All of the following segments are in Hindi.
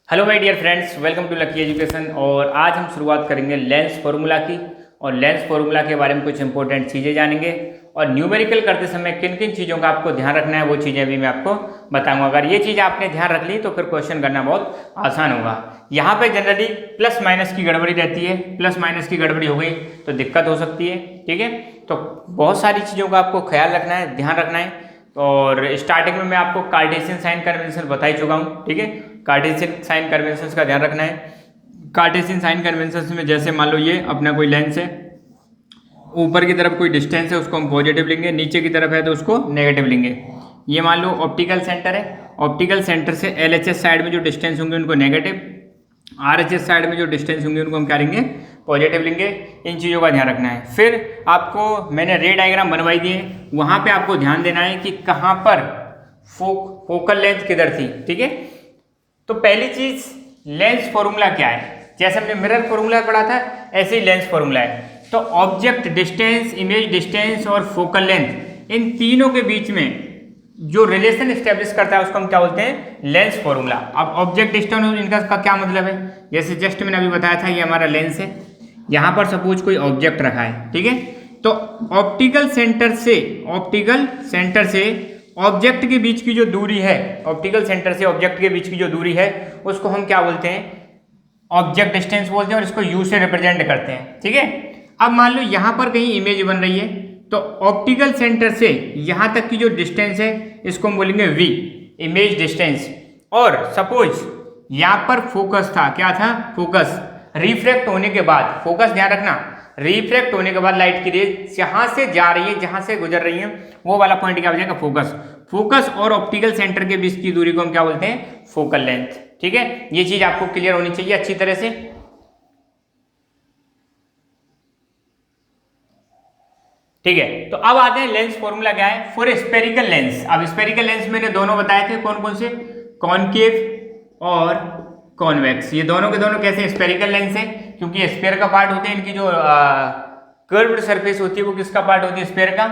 Hello my dear friends, welcome to Lucky Education. और आज हम शुरुआत करेंगे लेंस फार्मूला की। और लेंस फार्मूला के बारे में कुछ इंपॉर्टेंट चीज़ें जानेंगे और न्यूमेरिकल करते समय किन किन चीज़ों का आपको ध्यान रखना है वो चीज़ें भी मैं आपको बताऊंगा। अगर ये चीज़ आपने ध्यान रख ली तो फिर क्वेश्चन करना बहुत आसान होगा। यहाँ पे जनरली प्लस माइनस की गड़बड़ी रहती है, प्लस माइनस की गड़बड़ी हो गई तो दिक्कत हो सकती है। ठीक है, तो बहुत सारी चीज़ों का आपको ख्याल रखना है, ध्यान रखना है। और स्टार्टिंग में मैं आपको कार्टेशियन साइन कन्वेंशन बता ही चुका हूँ। ठीक है, कार्टेशियन साइन कन्वेंशन का ध्यान रखना है। कार्टेशियन साइन कन्वेंशन में जैसे मान लो ये अपना कोई लेंस है, ऊपर की तरफ कोई डिस्टेंस है उसको हम पॉजिटिव लेंगे, नीचे की तरफ है तो उसको नेगेटिव लेंगे। ये मान लो ऑप्टिकल सेंटर है, ऑप्टिकल सेंटर से एलएचएस साइड में जो डिस्टेंस होंगे उनको नेगेटिव, आरएचएस साइड में जो डिस्टेंस होंगे उनको हम क्या लेंगे, पॉजिटिव लेंगे। इन चीज़ों का ध्यान रखना है। फिर आपको मैंने रे डायग्राम बनवाई दी है, वहाँ पे आपको ध्यान देना है कि कहाँ पर फोकल लेंथ किधर थी। ठीक है, तो पहली चीज लेंस फॉर्मूला क्या है। जैसे हमने मिरर फॉर्मूला पढ़ा था ऐसे ही लेंस फॉर्मूला है। तो ऑब्जेक्ट डिस्टेंस, इमेज डिस्टेंस और फोकल लेंथ, इन तीनों के बीच में जो रिलेशन स्टैब्लिश करता है उसको हम क्या बोलते हैं, लेंस फॉर्मूला। अब ऑब्जेक्ट डिस्टेंस और इनका का क्या मतलब है, जैसे जस्ट मैंने अभी बताया था ये हमारा लेंस है, यहाँ पर सपोज कोई ऑब्जेक्ट रखा है। ठीक है, तो ऑप्टिकल सेंटर से ऑब्जेक्ट के बीच की जो दूरी है, ऑप्टिकल सेंटर से ऑब्जेक्ट के बीच की जो दूरी है उसको हम क्या बोलते हैं, ऑब्जेक्ट डिस्टेंस बोलते हैं और इसको यू से रिप्रेजेंट करते हैं। ठीक है, अब मान लो यहाँ पर कहीं इमेज बन रही है तो ऑप्टिकल सेंटर से यहाँ तक की जो डिस्टेंस है इसको हम बोलेंगे वी, इमेज डिस्टेंस। और सपोज यहाँ पर फोकस था, क्या था, फोकस। रिफ्रैक्ट होने के बाद, फोकस ध्यान रखना, रिफ्रैक्ट होने के बाद लाइट की रेज जहां से जा रही है, जहां से गुजर रही है, वो वाला पॉइंट क्या हो जाएगा, फोकस। फोकस और ऑप्टिकल सेंटर के बीच की दूरी को हम क्या बोलते हैं, फोकल लेंथ। ठीक है, ये चीज आपको क्लियर होनी चाहिए अच्छी तरह से। ठीक है, तो अब आते हैं लेंस फॉर्मूला क्या है फॉर स्फेरिकल लेंस। अब स्फेरिकल लेंस मैंने दोनों बताए थे, कौन कौन से, कॉनकेव और कॉन्वेक्स। ये दोनों के दोनों कैसे स्फेरिकल लेंस है, क्योंकि स्फेयर का पार्ट होते हैं, इनकी जो कर्व्ड सरफेस होती है वो किसका पार्ट होती है, स्फेयर का।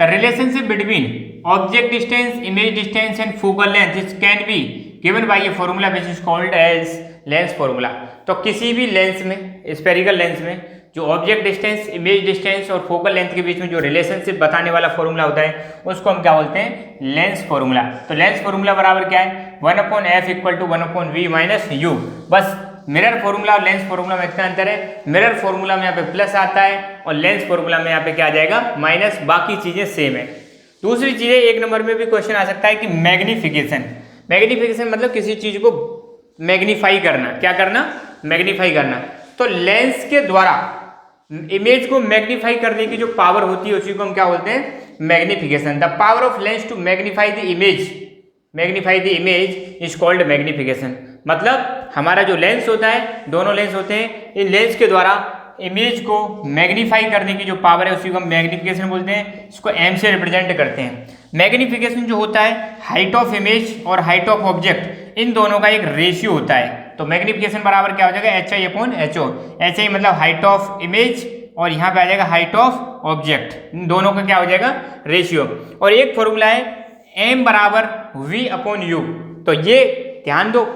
The relationship between object distance, image distance and focal length is can be given by a formula which is called as lens formula. तो किसी भी लेंस में, स्फेरिकल लेंस में जो ऑब्जेक्ट डिस्टेंस, इमेज डिस्टेंस और फोकल लेंथ के बीच में जो रिलेशनशिप बताने वाला फॉर्मूला होता है उसको हम क्या बोलते हैं, लेंस फॉर्मूला। तो लेंस फॉर्मूला बराबर क्या है, 1/f equal to 1/v minus u. बस मिरर फॉर्मूला और लेंस फॉर्मूला में इतना अंतर है, मिरर फॉर्मूला में यहाँ पे प्लस आता है और लेंस फॉर्मूला में यहाँ पे क्या आ जाएगा, माइनस। बाकी चीजें सेम है। दूसरी चीजें, एक नंबर में भी क्वेश्चन आ सकता है कि मैग्निफिकेशन। मैग्निफिकेशन मतलब किसी चीज को मैग्नीफाई करना। क्या करना, मैग्नीफाई करना। तो लेंस के द्वारा इमेज को मैग्नीफाई करने की जो पावर होती है उसी को हम क्या बोलते हैं, magnification. The power of lens to magnify the image is called magnification. मतलब हमारा जो लेंस होता है, दोनों लेंस होते हैं, इन लेंस के द्वारा इमेज को मैग्नीफाई करने की जो पावर है उसी को हम मैग्निफिकेशन बोलते हैं। इसको एम से रिप्रेजेंट करते हैं। मैग्निफिकेशन जो होता है, हाइट ऑफ इमेज और हाइट ऑफ ऑब्जेक्ट, इन दोनों का एक रेशियो होता है। तो मैग्निफिकेशन बराबर क्या हो जाएगा, HI/HO। HI मतलब हाइट ऑफ इमेज और यहाँ पे आ जाएगा हाइट ऑफ ऑब्जेक्ट, इन दोनों का क्या हो जाएगा, रेशियो। और एक फॉर्मूला है M बराबर V/U। तो ये ध्यान दो,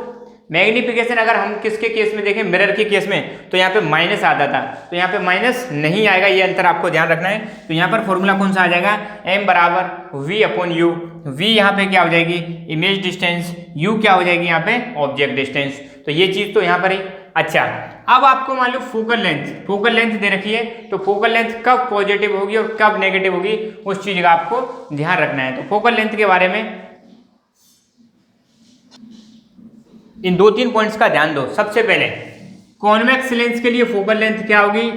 मैग्निफिकेशन अगर हम किसके केस में देखें, मिरर के केस में, तो यहाँ पे माइनस आता था, तो यहाँ पे माइनस नहीं आएगा, ये अंतर आपको ध्यान रखना है। तो यहाँ पर फॉर्मूला कौन सा आ जाएगा, M बराबर V/U। V यहाँ पे क्या हो जाएगी, इमेज डिस्टेंस, U क्या हो जाएगी यहाँ पे, ऑब्जेक्ट डिस्टेंस। तो ये चीज तो यहाँ पर ही। अच्छा, अब आपको मान लो फोकल लेंथ दे रखी है, तो फोकल लेंथ कब पॉजिटिव होगी और कब नेगेटिव होगी उस चीज का आपको ध्यान रखना है। तो फोकल लेंथ के बारे में इन 2-3 पॉइंट्स का ध्यान दो। सबसे पहले कॉन्वेक्स लेंस के लिए फोकल लेंथ क्या होगी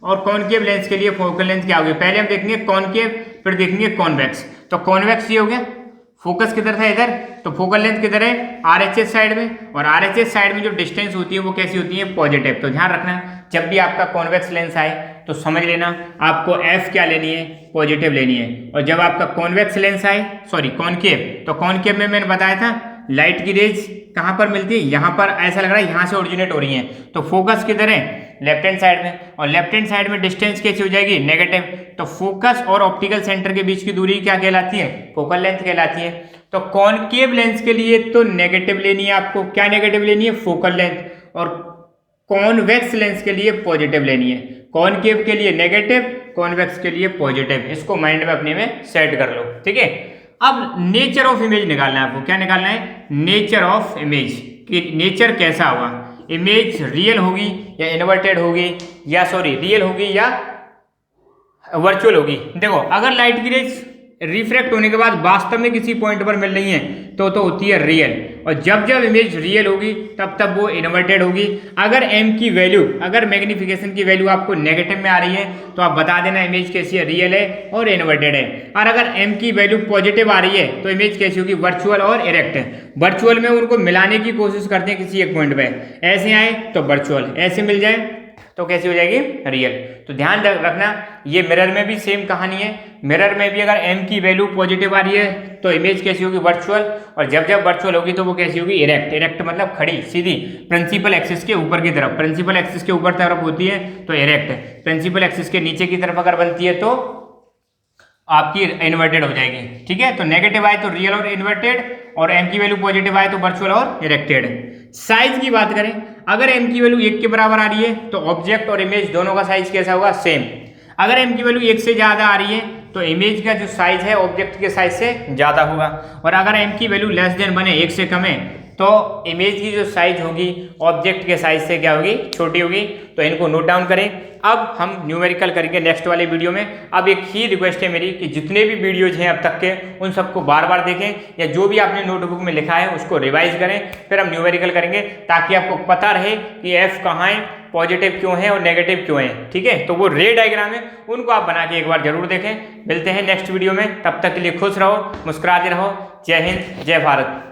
और कॉनकेव लेंस के लिए फोकल लेंथ क्या होगी। पहले हम देखेंगे कॉनकेव, फिर देखेंगे कॉन्वेक्स। तो कॉन्वेक्स ये हो गया, फोकस किधर था, इधर, तो फोकल लेंथ किधर है, आरएचएस साइड में। और आरएचएस साइड में जो डिस्टेंस होती है वो कैसी होती है, पॉजिटिव। तो ध्यान रखना, जब भी आपका कॉन्वेक्स लेंस आए तो समझ लेना आपको एफ क्या लेनी है, पॉजिटिव लेनी है। और जब आपका कॉन्वेक्स लेंस आए, सॉरी कॉनकेव, तो कॉनकेव में मैंने बताया था लाइट की रेज कहाँ पर मिलती है, यहाँ पर ऐसा लग रहा है यहाँ से ओरिजिनेट हो रही है, तो फोकस किधर है, लेफ्ट हैंड साइड में, और लेफ्ट हैंड साइड में डिस्टेंस कैसी हो जाएगी, नेगेटिव। तो फोकस और ऑप्टिकल सेंटर के बीच की दूरी क्या कहलाती है, फोकल लेंथ कहलाती है। तो कॉनकेव लेंस के लिए तो नेगेटिव लेनी है आपको, क्या नेगेटिव लेनी है, फोकल लेंथ, और कॉन्वेक्स लेंस के लिए पॉजिटिव लेनी है। कॉनकेव के लिए नेगेटिव, कॉन्वेक्स के लिए पॉजिटिव, इसको माइंड में अपने में सेट कर लो, ठीक है। अब नेचर ऑफ इमेज निकालना है आपको, क्या निकालना है, नेचर ऑफ इमेज, कि नेचर कैसा होगा, इमेज रियल होगी या इन्वर्टेड होगी, या सॉरी रियल होगी या वर्चुअल होगी। देखो अगर लाइट की रेज रिफ्रैक्ट होने के बाद वास्तव में किसी पॉइंट पर मिल रही है तो होती है रियल, और जब जब इमेज रियल होगी तब तब वो इन्वर्टेड होगी। अगर m की वैल्यू, अगर मैग्निफिकेशन की वैल्यू आपको नेगेटिव में आ रही है तो आप बता देना इमेज कैसी है, रियल है और इन्वर्टेड है। और अगर m की वैल्यू पॉजिटिव आ रही है तो इमेज कैसी होगी, वर्चुअल और इरेक्ट है। वर्चुअल में उनको मिलाने की कोशिश करते हैं किसी एक पॉइंट पे, ऐसे आए तो वर्चुअल, ऐसे मिल जाए तो कैसी हो जाएगी, रियल। तो ध्यान रखना ये मिरर में भी सेम कहानी है, मिरर में भी अगर m की वैल्यू पॉजिटिव आ रही है तो इमेज कैसी होगी, वर्चुअल, और जब जब वर्चुअल होगी तो वो कैसी होगी, इरेक्ट। इरेक्ट मतलब खड़ी सीधी प्रिंसिपल एक्सिस के ऊपर की तरफ, प्रिंसिपल एक्सिस के ऊपर तरफ होती है तो इरेक्ट, प्रिंसिपल एक्सिस के नीचे की तरफ अगर बनती है तो आपकी इन्वर्टेड हो जाएगी, ठीक है। तो नेगेटिव आए तो रियल और इन्वर्टेड, और m की वैल्यू पॉजिटिव आए तो वर्चुअल और इरेक्टेड। साइज की बात करें, अगर m की वैल्यू 1 के बराबर आ रही है तो ऑब्जेक्ट और इमेज दोनों का साइज कैसा होगा, सेम। अगर m की वैल्यू 1 से ज़्यादा आ रही है तो इमेज का जो साइज है ऑब्जेक्ट के साइज से ज़्यादा होगा, और अगर m की वैल्यू लेस देन बने, 1 से कम है, तो इमेज की जो साइज होगी ऑब्जेक्ट के साइज से क्या होगी, छोटी होगी। तो इनको नोट डाउन करें। अब हम न्यूमेरिकल करेंगे नेक्स्ट वाले वीडियो में। अब एक ही रिक्वेस्ट है मेरी कि जितने भी वीडियोज हैं अब तक के उन सबको बार बार देखें, या जो भी आपने नोटबुक में लिखा है उसको रिवाइज करें, फिर हम न्यूमेरिकल करेंगे, ताकि आपको पता रहे कि f कहाँ है, पॉजिटिव क्यों है और नेगेटिव क्यों है, ठीक है। तो वो रे डायग्राम है, उनको आप बना के एक बार जरूर देखें। मिलते हैं नेक्स्ट वीडियो में, तब तक के लिए खुश रहो, मुस्कुराते रहो। जय हिंद, जय भारत।